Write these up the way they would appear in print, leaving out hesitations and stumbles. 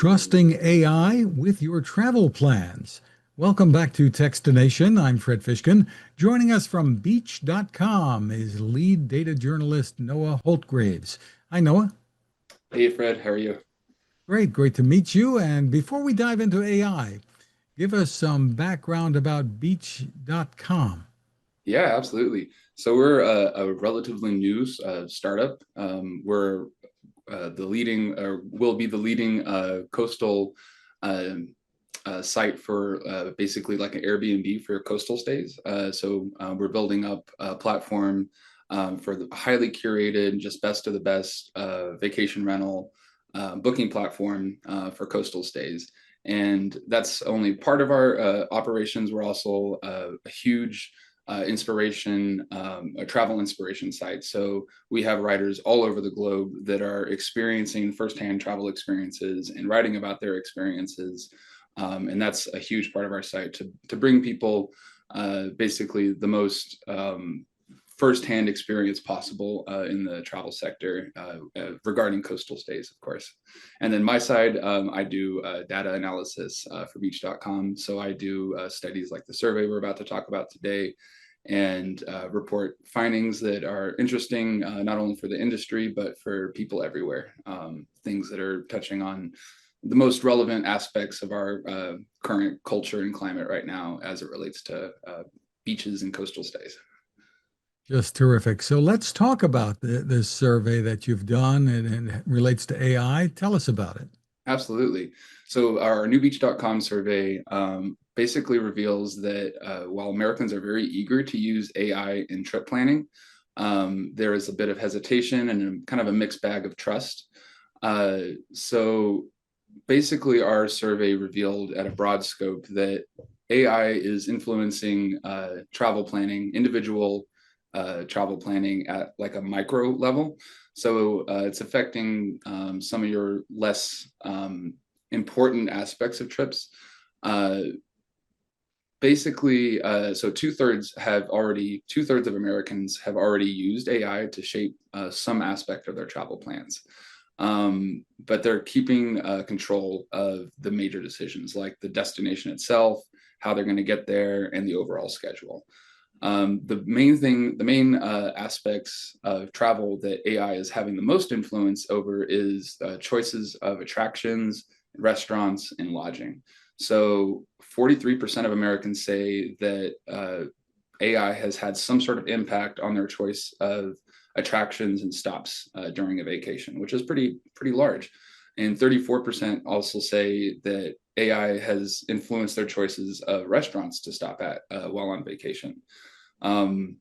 trusting AI with your travel plans. Welcome back to Techstination. I'm Fred Fishkin. Joining us from Beach.com is lead data journalist Noah Holtgraves. Hi, Noah. Hey Fred, how are you? Great to meet you. And before we dive into AI, give us some background about Beach.com. Yeah, absolutely. So we're a relatively new startup. We're the leading, or will be the leading coastal uh, site for basically like an Airbnb for coastal stays. So we're building up a platform for the highly curated, just best of the best vacation rental booking platform for coastal stays. And that's only part of our operations. We're also a huge a travel inspiration site. So we have writers all over the globe that are experiencing firsthand travel experiences and writing about their experiences. And that's a huge part of our site to bring people basically the most firsthand experience possible in the travel sector regarding coastal stays, of course. And then my side, I do data analysis for Beach.com. So I do studies like the survey we're about to talk about today, and report findings that are interesting, not only for the industry, but for people everywhere. Things that are touching on the most relevant aspects of our current culture and climate right now as it relates to beaches and coastal stays. Just terrific. So let's talk about this survey that you've done and it relates to AI. Tell us about it. Absolutely. So our newbeach.com survey basically reveals that while Americans are very eager to use AI in trip planning, there is a bit of hesitation and kind of a mixed bag of trust. So basically, our survey revealed at a broad scope that AI is influencing travel planning, individual travel planning at like a micro level. So it's affecting some of your less important aspects of trips. Uh, so two thirds of Americans have already used AI to shape some aspect of their travel plans. But they're keeping control of the major decisions like the destination itself, how they're going to get there, and the overall schedule. The main aspects of travel that AI is having the most influence over is choices of attractions, restaurants, and lodging. So 43% of Americans say that AI has had some sort of impact on their choice of attractions and stops during a vacation, which is pretty large. And 34% also say that AI has influenced their choices of restaurants to stop at while on vacation. Um,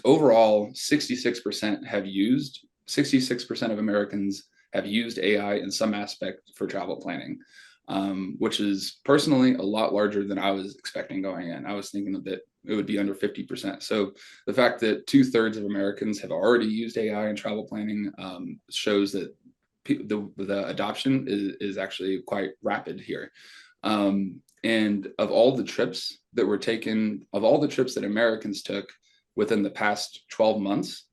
Overall, 66% of Americans have used AI in some aspect for travel planning, which is personally a lot larger than I was expecting going in. I was thinking it would be under 50%. So the fact that two-thirds of Americans have already used AI in travel planning shows that the adoption is actually quite rapid here. And of all the trips that Americans took within the past 12 months,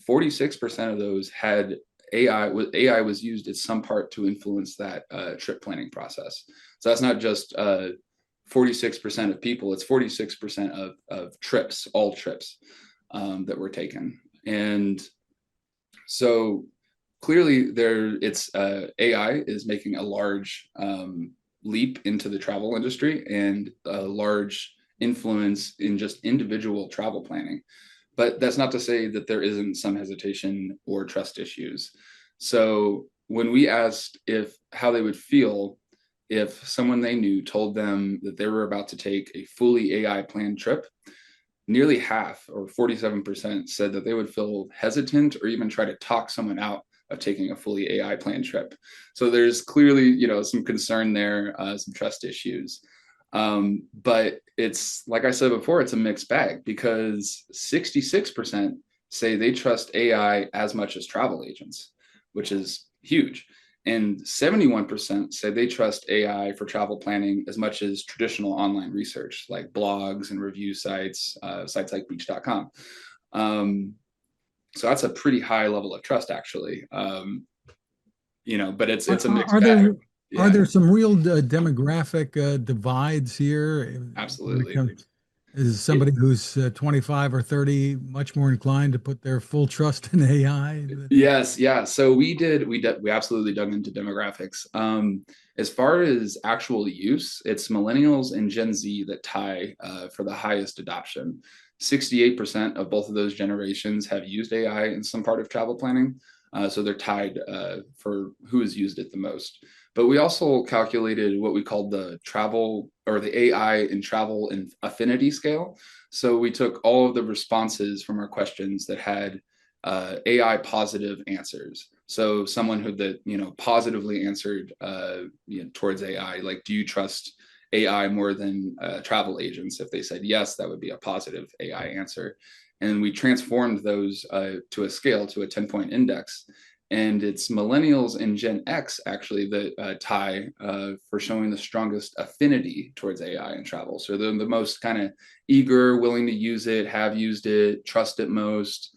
46% of those had AI. AI was used at some part to influence that trip planning process. So that's not just 46% of people; it's 46% of trips, all trips that were taken. And so clearly, AI is making a large leap into the travel industry and a large influence in just individual travel planning. But that's not to say that there isn't some hesitation or trust issues. So when we asked if how they would feel if someone they knew told them that they were about to take a fully AI planned trip, nearly half, or 47%, said that they would feel hesitant or even try to talk someone out of taking a fully AI planned trip. So there's clearly, some concern there, some trust issues. But it's, like I said before, it's a mixed bag because 66% say they trust AI as much as travel agents, which is huge. And 71% say they trust AI for travel planning as much as traditional online research, like blogs and review sites, sites like beach.com. So that's a pretty high level of trust, actually. But it's a mixed Are there bag. Are Yeah, there some real demographic divides here when it absolutely. comes? Is It, somebody who's 25 or 30 much more inclined to put their full trust in AI? Yes, yeah. So we absolutely dug into demographics. As far as actual use, it's millennials and Gen Z that tie for the highest adoption. 68% of both of those generations have used AI in some part of travel planning. So they're tied for who has used it the most. But we also calculated what we called the travel or the AI in travel and affinity scale. So we took all of the responses from our questions that had AI positive answers. So someone who that positively answered towards AI, like, do you trust AI more than travel agents? If they said yes, that would be a positive AI answer. And we transformed those to a scale, to a 10-point index. And it's millennials and Gen X actually that tie for showing the strongest affinity towards AI and travel. So they're the most kind of eager, willing to use it, have used it, trust it most.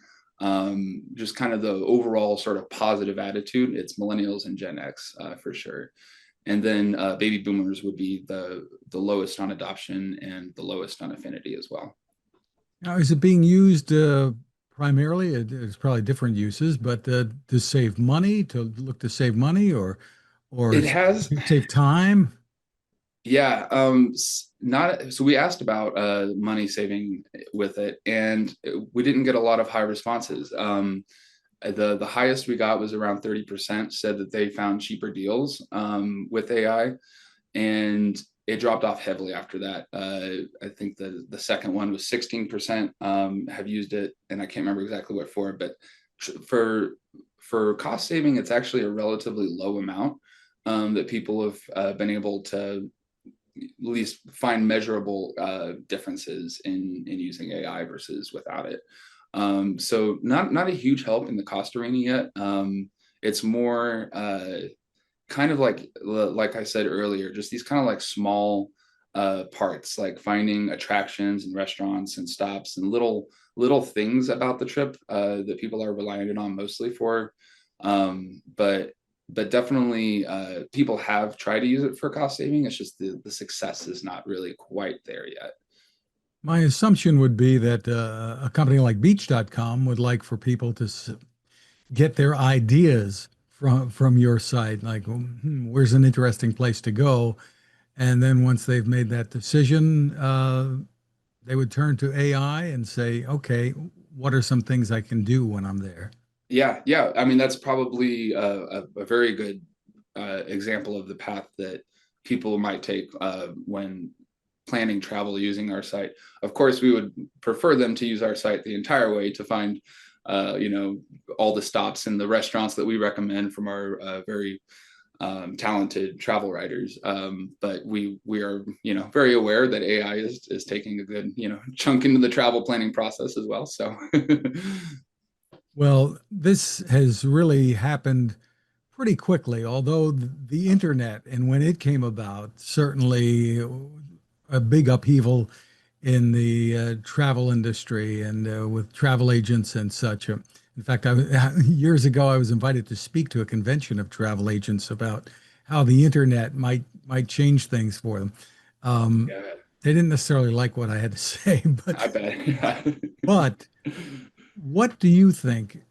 Just kind of the overall sort of positive attitude. It's millennials and Gen X for sure. And then baby boomers would be the lowest on adoption and the lowest on affinity as well. Now, is it being used primarily? There's probably different uses, but to save money, to look to save money, or It has, save time? yeah. Not so. We asked about money saving with it, and we didn't get a lot of high responses. The highest we got was around 30% said that they found cheaper deals with AI, and it dropped off heavily after that. I think the second one was 16% have used it, and I can't remember exactly what for, but for cost saving, it's actually a relatively low amount that people have been able to at least find measurable differences in using AI versus without it. So not a huge help in the cost arena yet. It's more kind of like I said earlier, just these kind of like small parts, like finding attractions and restaurants and stops and little things about the trip that people are relying on mostly for. But definitely people have tried to use it for cost saving. It's just the success is not really quite there yet. My assumption would be that a company like Beach.com would like for people to get their ideas from your site, like, where's an interesting place to go? And then once they've made that decision, they would turn to AI and say, okay, what are some things I can do when I'm there? Yeah, yeah. I mean, that's probably a very good example of the path that people might take when planning travel using our site. Of course, we would prefer them to use our site the entire way to find, all the stops and the restaurants that we recommend from our very talented travel writers. But we are, very aware that AI is taking a good, chunk into the travel planning process as well. So Well, this has really happened pretty quickly, although the internet and when it came about, certainly a big upheaval in the travel industry and with travel agents and such. In fact, years ago, I was invited to speak to a convention of travel agents about how the internet might change things for them. Um, yeah, they didn't necessarily like what I had to say, I bet. but what do you think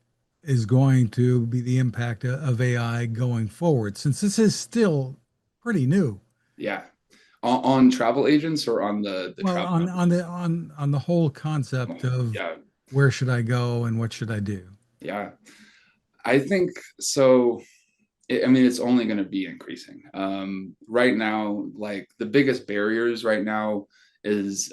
is going to be the impact of AI going forward, since this is still pretty new? Yeah. On travel agents or on the Well, travel on the whole concept of yeah, where should I go and what should I do? yeah. I think so. I mean, it's only going to be increasing. Right now, like the biggest barriers right now is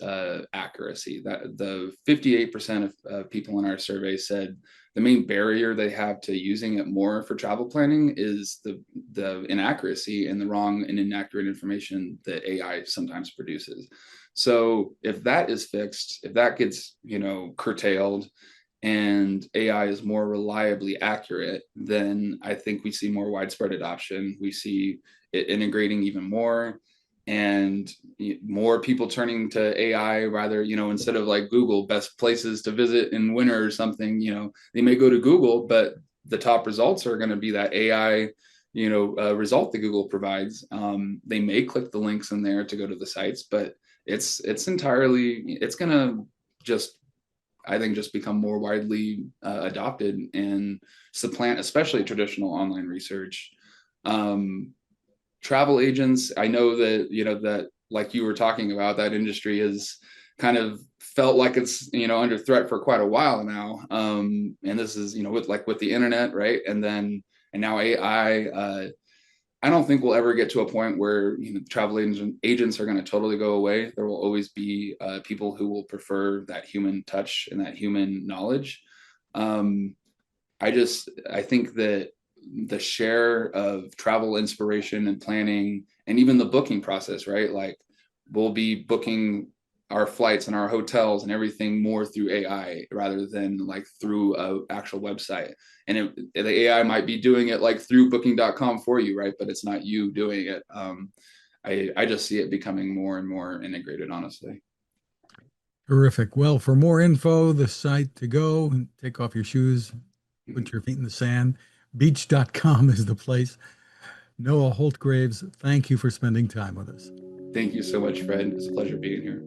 accuracy. That the 58% of people in our survey said the main barrier they have to using it more for travel planning is the inaccuracy and the wrong and inaccurate information that AI sometimes produces. So if that is fixed, if that gets curtailed, and AI is more reliably accurate, then I think we see more widespread adoption. We see it integrating even more and more people turning to AI rather, instead of like Google best places to visit in winter or something, they may go to Google, but the top results are going to be that AI, result that Google provides. They may click the links in there to go to the sites, but it's gonna just, I think, just become more widely adopted and supplant, especially traditional online research. Um, Travel agents, I know that, that, like you were talking about, that industry has kind of felt like it's, under threat for quite a while now. And this is, with the internet, right? And now AI. I don't think we'll ever get to a point where, travel agents are going to totally go away. There will always be people who will prefer that human touch and that human knowledge. Um, I think that the share of travel inspiration and planning, and even the booking process, right? Like, we'll be booking our flights and our hotels and everything more through AI rather than like through a actual website. And the AI might be doing it like through booking.com for you, right? But it's not you doing it. I just see it becoming more and more integrated, honestly. Terrific. Well, for more info, the site to go, take off your shoes, put your feet in the sand. Beach.com is the place. Noah Holtgraves, thank you for spending time with us. Thank you so much, Fred. It's a pleasure being here.